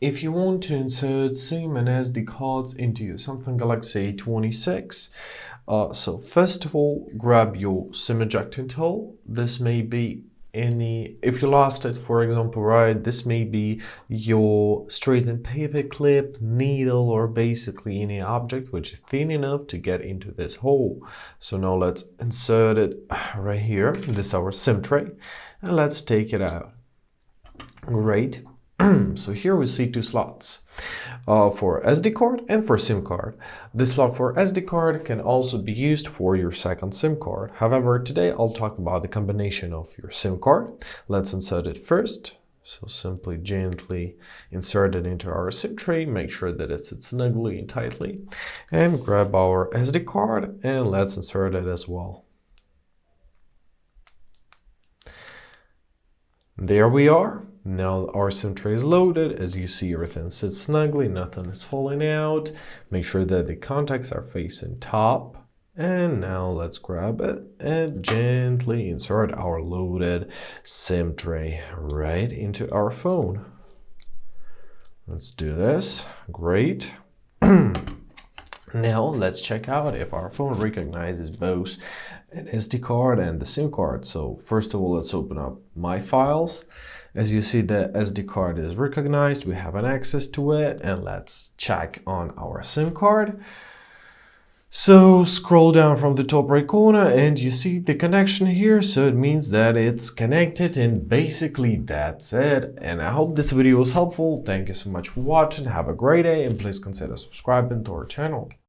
if you want to insert SIM and SD cards into your Samsung Galaxy A26, so first of all, grab your SIM ejecting tool. This may be if you lost it, for example, right, this may be your straight and paper clip, needle, or basically any object which is thin enough to get into this hole. So now let's insert it right here. This is our SIM tray, and let's take it out. Great. So here we see two slots for SD card and for SIM card. This slot for SD card can also be used for your second SIM card. However, today I'll talk about the combination of your SIM card. Let's insert it first. So simply gently insert it into our SIM tray, make sure that it sits snugly and tightly, and grab our SD card and let's insert it as well. There we are. Now our SIM tray is loaded. As you see, everything sits snugly, nothing is falling out. Make sure that the contacts are facing top. And now let's grab it and gently insert our loaded SIM tray right into our phone. Let's do this. Great. Now let's check out if our phone recognizes both an SD card and the SIM card. So first of all, let's open up My Files. As you see, the SD card is recognized, we have an access to it, and let's check on our SIM card. So scroll down from the top right corner and you see the connection here, so it means that it's connected, and basically that's it. And I hope this video was helpful. Thank you so much for watching, have a great day, and please consider subscribing to our channel.